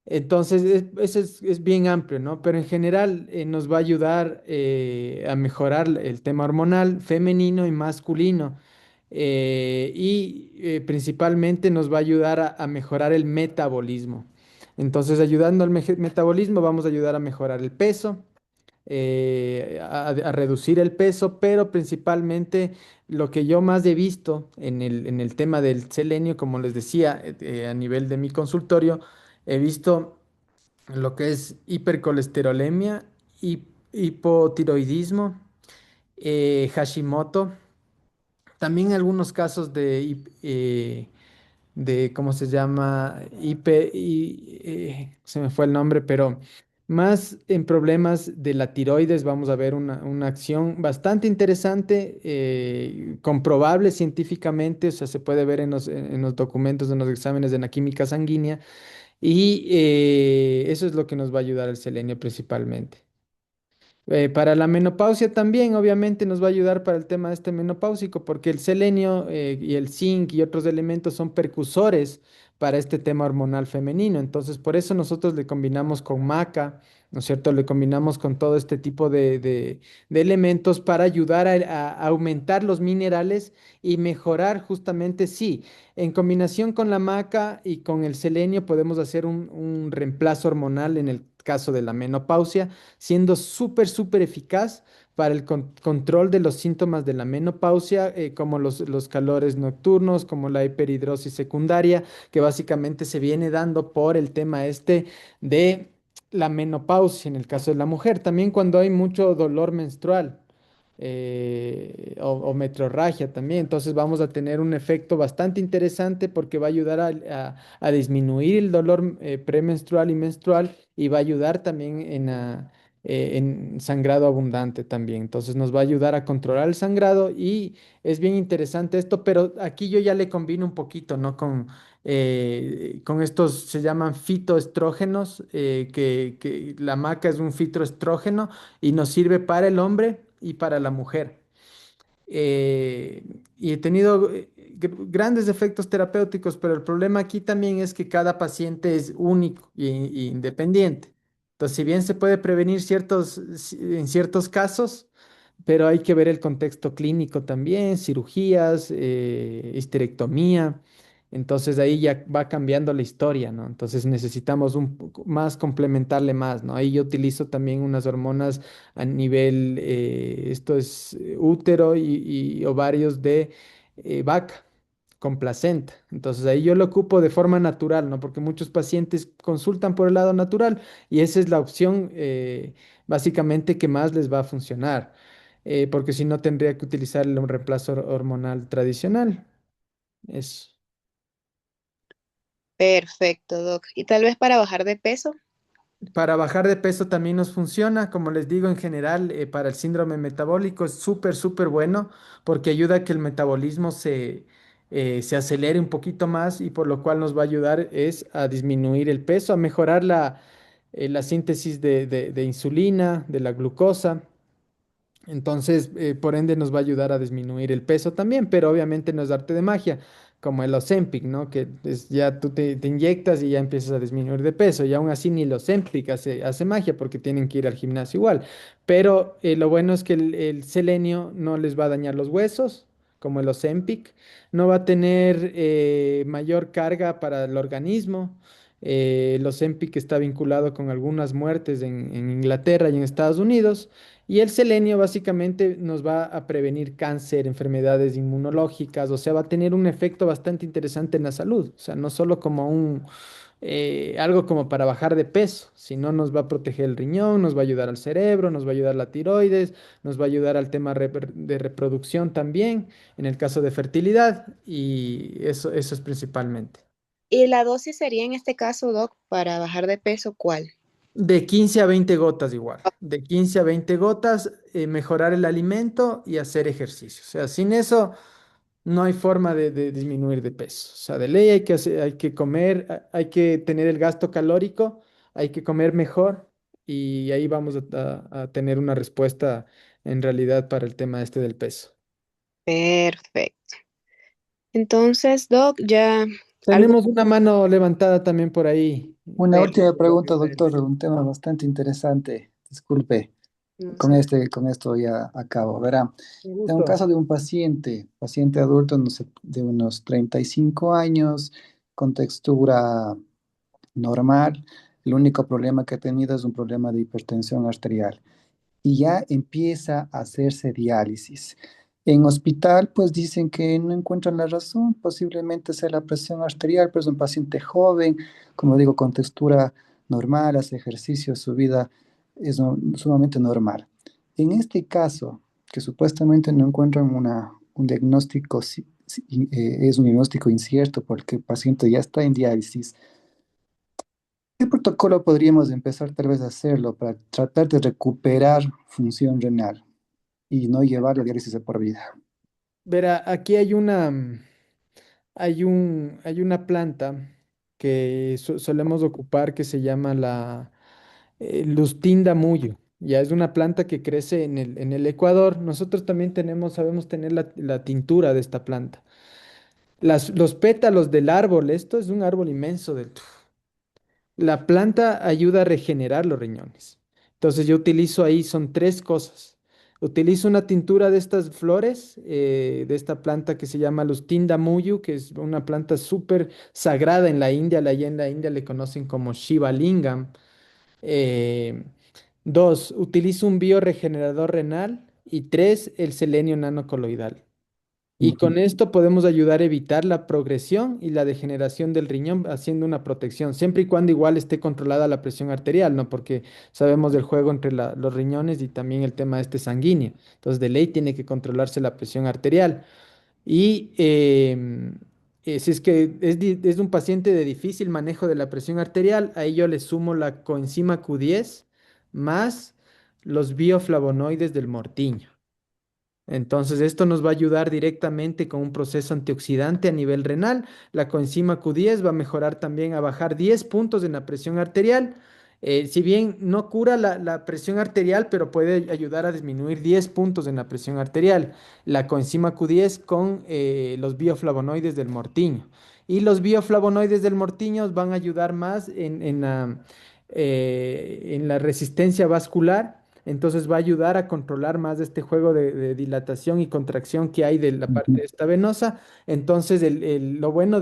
Entonces, eso es bien amplio, ¿no? Pero en general nos va a ayudar a mejorar el tema hormonal femenino y masculino. Principalmente nos va a ayudar a mejorar el metabolismo. Entonces, ayudando al metabolismo, vamos a ayudar a mejorar el peso, a reducir el peso, pero principalmente lo que yo más he visto en el tema del selenio, como les decía, a nivel de mi consultorio, he visto lo que es hipercolesterolemia, hipotiroidismo, Hashimoto, también algunos casos de ¿cómo se llama? Se me fue el nombre, pero más en problemas de la tiroides vamos a ver una acción bastante interesante, comprobable científicamente, o sea, se puede ver en los documentos, en los exámenes de la química sanguínea, y eso es lo que nos va a ayudar el selenio principalmente. Para la menopausia también, obviamente, nos va a ayudar para el tema este menopáusico, porque el selenio y el zinc y otros elementos son precursores para este tema hormonal femenino. Entonces, por eso nosotros le combinamos con maca, ¿no es cierto? Le combinamos con todo este tipo de elementos para ayudar a aumentar los minerales y mejorar justamente, sí, en combinación con la maca y con el selenio podemos hacer un reemplazo hormonal en el caso de la menopausia, siendo súper, súper eficaz para el control de los síntomas de la menopausia, como los calores nocturnos, como la hiperhidrosis secundaria, que básicamente se viene dando por el tema este de la menopausia en el caso de la mujer. También cuando hay mucho dolor menstrual. O metrorragia también. Entonces vamos a tener un efecto bastante interesante porque va a ayudar a disminuir el dolor premenstrual y menstrual y va a ayudar también en sangrado abundante también. Entonces nos va a ayudar a controlar el sangrado y es bien interesante esto, pero aquí yo ya le combino un poquito, ¿no? Con estos, se llaman fitoestrógenos, que la maca es un fitoestrógeno y nos sirve para el hombre y para la mujer. Y he tenido grandes efectos terapéuticos, pero el problema aquí también es que cada paciente es único y independiente. Entonces, si bien se puede prevenir en ciertos casos, pero hay que ver el contexto clínico también, cirugías, histerectomía. Entonces ahí ya va cambiando la historia, ¿no? Entonces necesitamos un poco más complementarle más, ¿no? Ahí yo utilizo también unas hormonas a nivel, esto es útero y ovarios de vaca con placenta. Entonces ahí yo lo ocupo de forma natural, ¿no? Porque muchos pacientes consultan por el lado natural y esa es la opción básicamente que más les va a funcionar, porque si no tendría que utilizar un reemplazo hormonal tradicional. Eso. Perfecto, Doc. Y tal vez para bajar de peso. Para bajar de peso también nos funciona, como les digo, en general, para el síndrome metabólico es súper, súper bueno porque ayuda a que el metabolismo se acelere un poquito más y por lo cual nos va a ayudar es a disminuir el peso, a mejorar la síntesis de insulina, de la glucosa. Entonces, por ende, nos va a ayudar a disminuir el peso también, pero obviamente no es arte de magia, como el Ozempic, ¿no? Que ya tú te inyectas y ya empiezas a disminuir de peso, y aún así ni el Ozempic hace magia porque tienen que ir al gimnasio igual. Pero lo bueno es que el selenio no les va a dañar los huesos, como el Ozempic, no va a tener mayor carga para el organismo. El Ozempic está vinculado con algunas muertes en Inglaterra y en Estados Unidos. Y el selenio básicamente nos va a prevenir cáncer, enfermedades inmunológicas, o sea, va a tener un efecto bastante interesante en la salud. O sea, no solo como algo como para bajar de peso, sino nos va a proteger el riñón, nos va a ayudar al cerebro, nos va a ayudar a la tiroides, nos va a ayudar al tema de reproducción también, en el caso de fertilidad, y eso es principalmente. ¿Y la dosis sería en este caso, Doc, para bajar de peso, cuál? De 15 a 20 gotas igual. De 15 a 20 gotas, mejorar el alimento y hacer ejercicio. O sea, sin eso no hay forma de disminuir de peso. O sea, de ley hay que comer, hay que tener el gasto calórico, hay que comer mejor y ahí vamos a tener una respuesta en realidad para el tema este del peso. Perfecto. Entonces, Doc, ya algo. Tenemos una mano levantada también por ahí. Una última pregunta, doctor, Obviamente. un tema bastante interesante. Disculpe, No sé. con esto ya acabo. Verá, Un en un gusto. caso de un paciente adulto no sé, de unos 35 años, con textura normal, el único problema que ha tenido es un problema de hipertensión arterial y ya empieza a hacerse diálisis. En hospital, pues dicen que no encuentran la razón, posiblemente sea la presión arterial, pero es un paciente joven, como digo, con textura normal, hace ejercicio, su vida es sumamente normal. En este caso, que supuestamente no encuentran un diagnóstico, es un diagnóstico incierto porque el paciente ya está en diálisis, ¿qué protocolo podríamos empezar tal vez a hacerlo para tratar de recuperar función renal y no llevar la diálisis de por vida? Verá, aquí hay una planta que solemos ocupar que se llama la Lustinda muyo. Ya es una planta que crece en el Ecuador. Nosotros también sabemos tener la tintura de esta planta. Los pétalos del árbol, esto es un árbol inmenso. La planta ayuda a regenerar los riñones. Entonces yo utilizo ahí, son tres cosas. Utilizo una tintura de estas flores, de esta planta que se llama Lustinda muyu, que es una planta súper sagrada en la India. Allá en la India le conocen como Shiva Lingam. Eh, Dos, utilizo un bioregenerador renal. Y tres, el selenio nanocoloidal. Y Ujú. con esto podemos ayudar a evitar la progresión y la degeneración del riñón haciendo una protección, siempre y cuando igual esté controlada la presión arterial, ¿no? Porque sabemos del juego entre los riñones y también el tema este sanguíneo. Entonces, de ley tiene que controlarse la presión arterial. Y si es que es un paciente de difícil manejo de la presión arterial, ahí yo le sumo la coenzima Q10 más los bioflavonoides del mortiño. Entonces, esto nos va a ayudar directamente con un proceso antioxidante a nivel renal. La coenzima Q10 va a mejorar también a bajar 10 puntos en la presión arterial. Si bien no cura la presión arterial, pero puede ayudar a disminuir 10 puntos en la presión arterial. La coenzima Q10 con los bioflavonoides del mortiño. Y los bioflavonoides del mortiño van a ayudar más en la resistencia vascular, entonces va a ayudar a controlar más de este juego de dilatación y contracción que hay de la parte Ujú. esta venosa. Entonces, lo bueno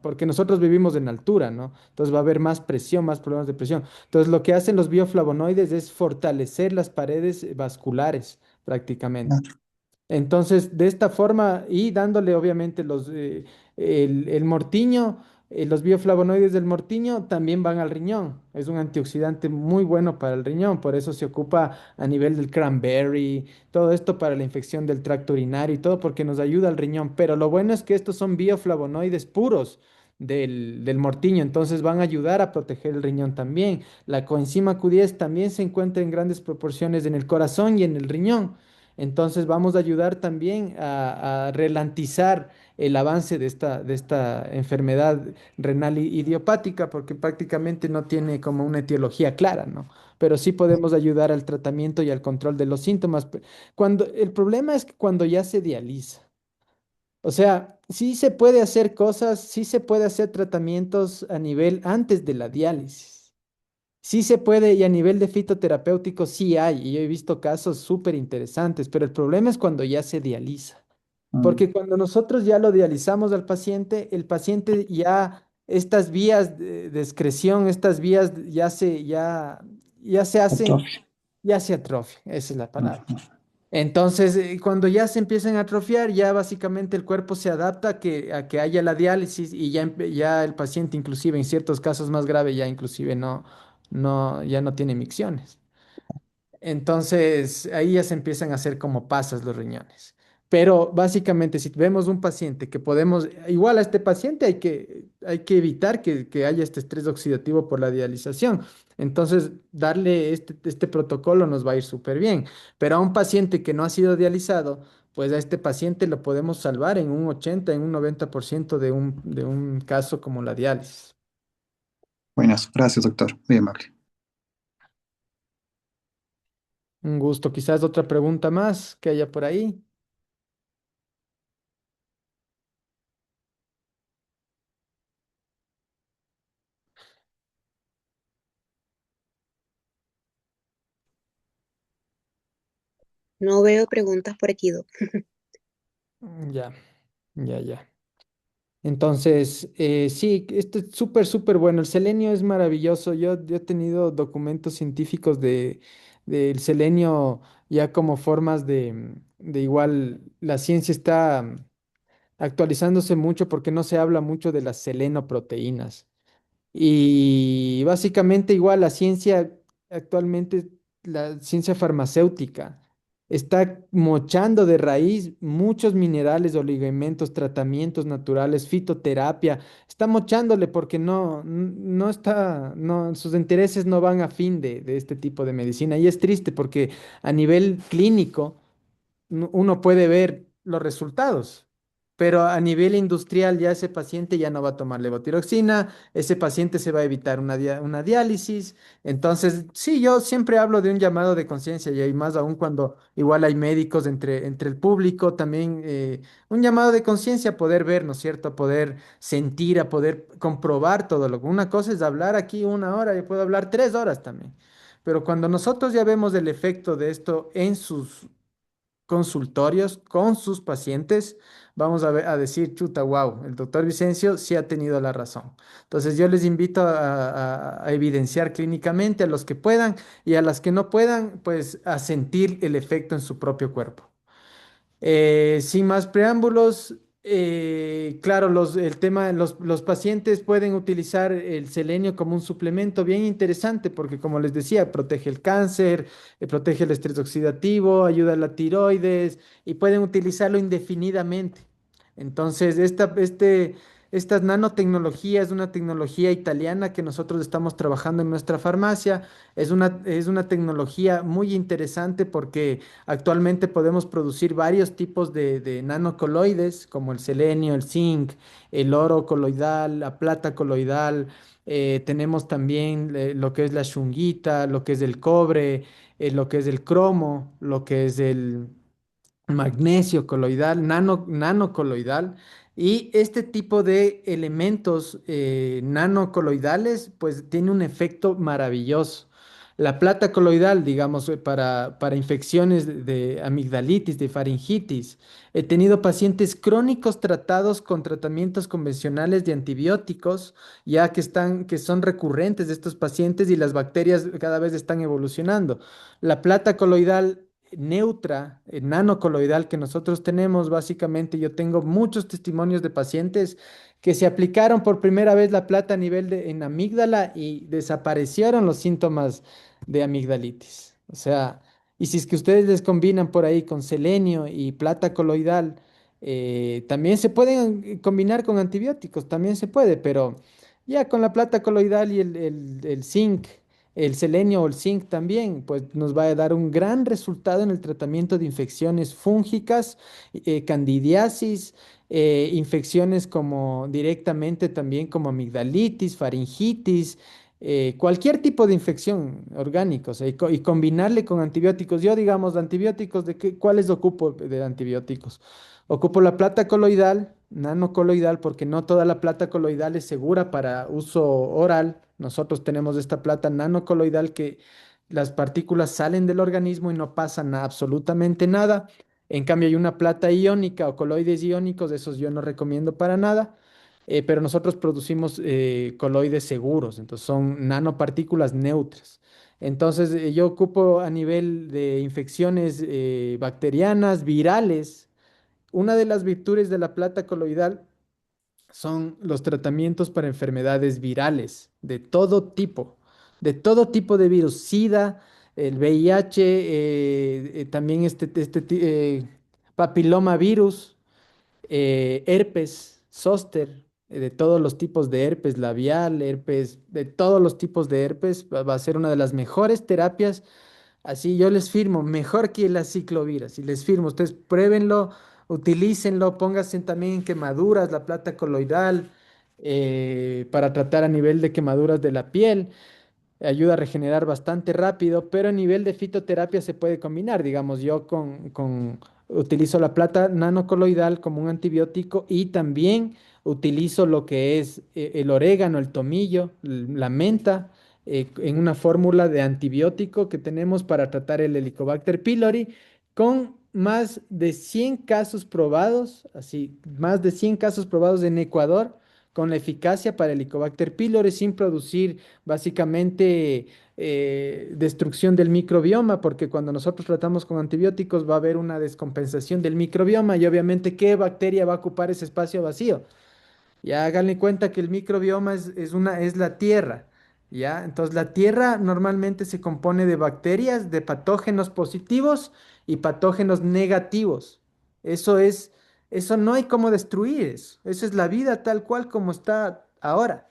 porque nosotros vivimos en altura, ¿no? Entonces va a haber más presión, más problemas de presión. Entonces, lo que hacen los bioflavonoides es fortalecer las paredes vasculares prácticamente. Ah, Entonces, de esta forma y dándole obviamente el mortiño, los bioflavonoides del mortiño también van al riñón. Es un antioxidante muy bueno para el riñón, por eso se ocupa a nivel del cranberry, todo esto para la infección del tracto urinario y todo porque nos ayuda al riñón. Pero lo bueno es que estos son bioflavonoides puros del mortiño, entonces van a ayudar a proteger el riñón también. La coenzima Q10 también se encuentra en grandes proporciones en el corazón y en el riñón. Entonces vamos a ayudar también a ralentizar el avance de esta enfermedad renal idiopática, porque prácticamente no tiene como una etiología clara, ¿no? Pero sí podemos ayudar al tratamiento y al control de los síntomas. El problema es que cuando ya se dializa, o sea, sí se puede hacer cosas, sí se puede hacer tratamientos a nivel antes de la diálisis. Sí se puede y a nivel de fitoterapéutico sí hay, y yo he visto casos súper interesantes, pero el problema es cuando ya se dializa, mm, porque cuando nosotros ya lo dializamos al paciente, el paciente ya estas vías de excreción, estas vías ya se hacen, atrofia. ya se atrofian, esa es la palabra. Ujú. Entonces, cuando ya se empiezan a atrofiar, ya básicamente el cuerpo se adapta a que haya la diálisis y ya el paciente, inclusive en ciertos casos más graves, ya inclusive ya no tiene micciones. Entonces, ahí ya se empiezan a hacer como pasas los riñones. Pero básicamente, si vemos un paciente que podemos, igual a este paciente hay que evitar que haya este estrés oxidativo por la dialización. Entonces, darle este protocolo nos va a ir súper bien. Pero a un paciente que no ha sido dializado, pues a este paciente lo podemos salvar en un 80, en un 90% de un caso como la diálisis. Buenas, gracias, doctor. Muy amable. Un gusto. Quizás otra pregunta más que haya por ahí. No veo preguntas por aquí, Doc. Ya, ya. Entonces, sí, esto es súper, súper bueno. El selenio es maravilloso. Yo he tenido documentos científicos del selenio ya como formas de igual, la ciencia está actualizándose mucho porque no se habla mucho de las selenoproteínas. Y básicamente igual la ciencia actualmente, la ciencia farmacéutica, está mochando de raíz muchos minerales, oligoelementos, tratamientos naturales, fitoterapia, está mochándole porque no está, no, sus intereses no van a fin de este tipo de medicina. Y es triste porque a nivel clínico uno puede ver los resultados, pero a nivel industrial ya ese paciente ya no va a tomar levotiroxina, ese paciente se va a evitar una diálisis. Entonces, sí, yo siempre hablo de un llamado de conciencia y hay más aún cuando igual hay médicos entre el público, también un llamado de conciencia a poder ver, ¿no es cierto? A poder sentir, a poder comprobar todo lo que una cosa es hablar aquí 1 hora, yo puedo hablar 3 horas también. Pero cuando nosotros ya vemos el efecto de esto en sus consultorios con sus pacientes, vamos a decir, chuta, wow, el doctor Vicencio sí ha tenido la razón. Entonces yo les invito a evidenciar clínicamente a los que puedan y a las que no puedan, pues a sentir el efecto en su propio cuerpo. Sin más preámbulos, claro, el tema, los pacientes pueden utilizar el selenio como un suplemento bien interesante porque, como les decía, protege el cáncer, protege el estrés oxidativo, ayuda a la tiroides y pueden utilizarlo indefinidamente. Entonces, esta nanotecnología es una tecnología italiana que nosotros estamos trabajando en nuestra farmacia. Es una tecnología muy interesante porque actualmente podemos producir varios tipos de nanocoloides, como el selenio, el zinc, el oro coloidal, la plata coloidal. Tenemos también lo que es la shungita, lo que es el cobre, lo que es el cromo, lo que es el magnesio coloidal, nanocoloidal. Y este tipo de elementos nanocoloidales, pues tiene un efecto maravilloso. La plata coloidal, digamos, para infecciones de amigdalitis, de faringitis. He tenido pacientes crónicos tratados con tratamientos convencionales de antibióticos, ya que son recurrentes de estos pacientes y las bacterias cada vez están evolucionando. La plata coloidal neutra, nanocoloidal que nosotros tenemos, básicamente yo tengo muchos testimonios de pacientes que se aplicaron por primera vez la plata a nivel en amígdala y desaparecieron los síntomas de amigdalitis. O sea, y si es que ustedes les combinan por ahí con selenio y plata coloidal, también se pueden combinar con antibióticos, también se puede, pero ya con la plata coloidal y el zinc, el selenio o el zinc también, pues nos va a dar un gran resultado en el tratamiento de infecciones fúngicas, candidiasis, infecciones como directamente también como amigdalitis, faringitis, cualquier tipo de infección orgánica, o sea, y combinarle con antibióticos. Yo, digamos, de antibióticos, ¿cuáles ocupo de antibióticos? Ocupo la plata coloidal, nanocoloidal, porque no toda la plata coloidal es segura para uso oral. Nosotros tenemos esta plata nanocoloidal que las partículas salen del organismo y no pasan absolutamente nada. En cambio, hay una plata iónica o coloides iónicos, esos yo no recomiendo para nada, pero nosotros producimos coloides seguros, entonces son nanopartículas neutras. Entonces, yo ocupo a nivel de infecciones bacterianas, virales. Una de las virtudes de la plata coloidal son los tratamientos para enfermedades virales de todo tipo de virus, SIDA, el VIH, también papilomavirus, herpes, zóster, de todos los tipos de herpes labial, herpes, de todos los tipos de herpes, va a ser una de las mejores terapias. Así yo les firmo, mejor que la ciclovira. Si les firmo, ustedes pruébenlo, utilícenlo, pónganse también en quemaduras, la plata coloidal, para tratar a nivel de quemaduras de la piel. ayuda a regenerar bastante rápido, pero a nivel de fitoterapia se puede combinar. Digamos, yo utilizo la plata nanocoloidal como un antibiótico y también utilizo lo que es el orégano, el tomillo, la menta, en una fórmula de antibiótico que tenemos para tratar el Helicobacter pylori con más de 100 casos probados, así, más de 100 casos probados en Ecuador con la eficacia para el Helicobacter pylori sin producir básicamente destrucción del microbioma, porque cuando nosotros tratamos con antibióticos va a haber una descompensación del microbioma y obviamente ¿qué bacteria va a ocupar ese espacio vacío? Ya háganle cuenta que el microbioma es la tierra, ¿ya? Entonces la tierra normalmente se compone de bacterias, de patógenos positivos y patógenos negativos. Eso es, eso no hay cómo destruir eso. Eso es la vida tal cual como está ahora.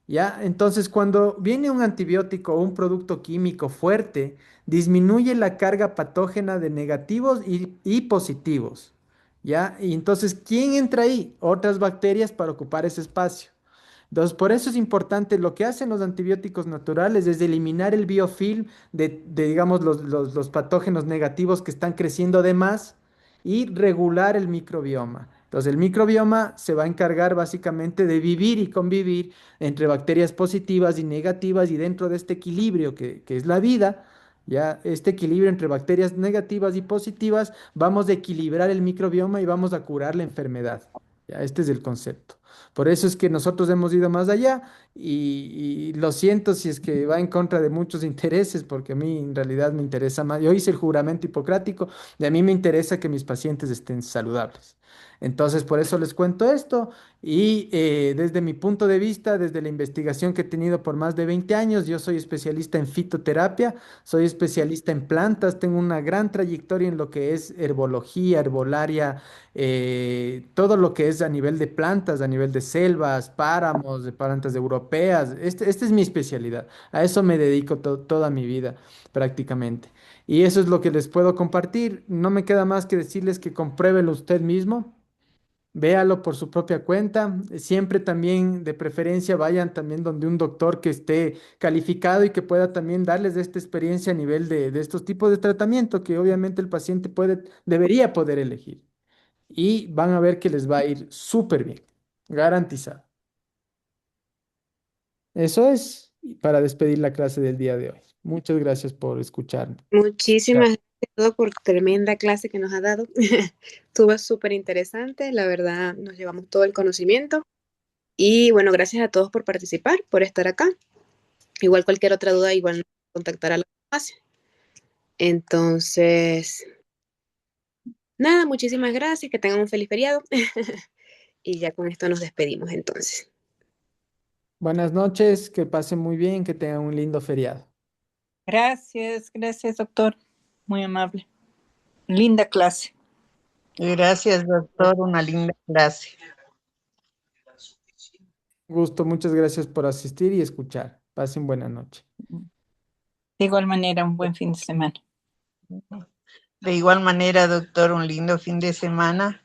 ¿Ya? Entonces, cuando viene un antibiótico o un producto químico fuerte, disminuye la carga patógena de negativos y positivos. ¿Ya? Y entonces, ¿quién entra ahí? Otras bacterias para ocupar ese espacio. Entonces, por eso es importante, lo que hacen los antibióticos naturales es eliminar el biofilm digamos, los patógenos negativos que están creciendo de más y regular el microbioma. Entonces, el microbioma se va a encargar básicamente de vivir y convivir entre bacterias positivas y negativas y dentro de este equilibrio que es la vida, ya este equilibrio entre bacterias negativas y positivas, vamos a equilibrar el microbioma y vamos a curar la enfermedad. Ya, este es el concepto. Por eso es que nosotros hemos ido más allá y lo siento si es que va en contra de muchos intereses, porque a mí en realidad me interesa más. Yo hice el juramento hipocrático y a mí me interesa que mis pacientes estén saludables. Entonces, por eso les cuento esto y desde mi punto de vista, desde la investigación que he tenido por más de 20 años, yo soy especialista en fitoterapia, soy especialista en plantas, tengo una gran trayectoria en lo que es herbología, herbolaria, todo lo que es a nivel de plantas, a nivel de selvas, páramos, de plantas europeas. Esta es mi especialidad. A eso me dedico toda mi vida prácticamente. Y eso es lo que les puedo compartir. No me queda más que decirles que compruébelo usted mismo. Véalo por su propia cuenta. Siempre también, de preferencia, vayan también donde un doctor que esté calificado y que pueda también darles esta experiencia a nivel de estos tipos de tratamiento que obviamente el paciente debería poder elegir. Y van a ver que les va a ir súper bien, garantizado. Eso es para despedir la clase del día de hoy. Muchas gracias por escucharme. Muchísimas gracias todo por tremenda clase que nos ha dado. Estuvo súper interesante, la verdad nos llevamos todo el conocimiento. Y bueno, gracias a todos por participar, por estar acá. Igual cualquier otra duda, igual nos contactará a la farmacia. Entonces, nada, muchísimas gracias, que tengan un feliz feriado. Y ya con esto nos despedimos entonces. Buenas noches, que pasen muy bien, que tengan un lindo feriado. Gracias, doctor. Muy amable. Linda clase. Gracias, doctor. Una linda clase. Gusto, muchas gracias por asistir y escuchar. Pasen buena noche. De igual manera, un buen fin de semana. De igual manera, doctor, un lindo fin de semana.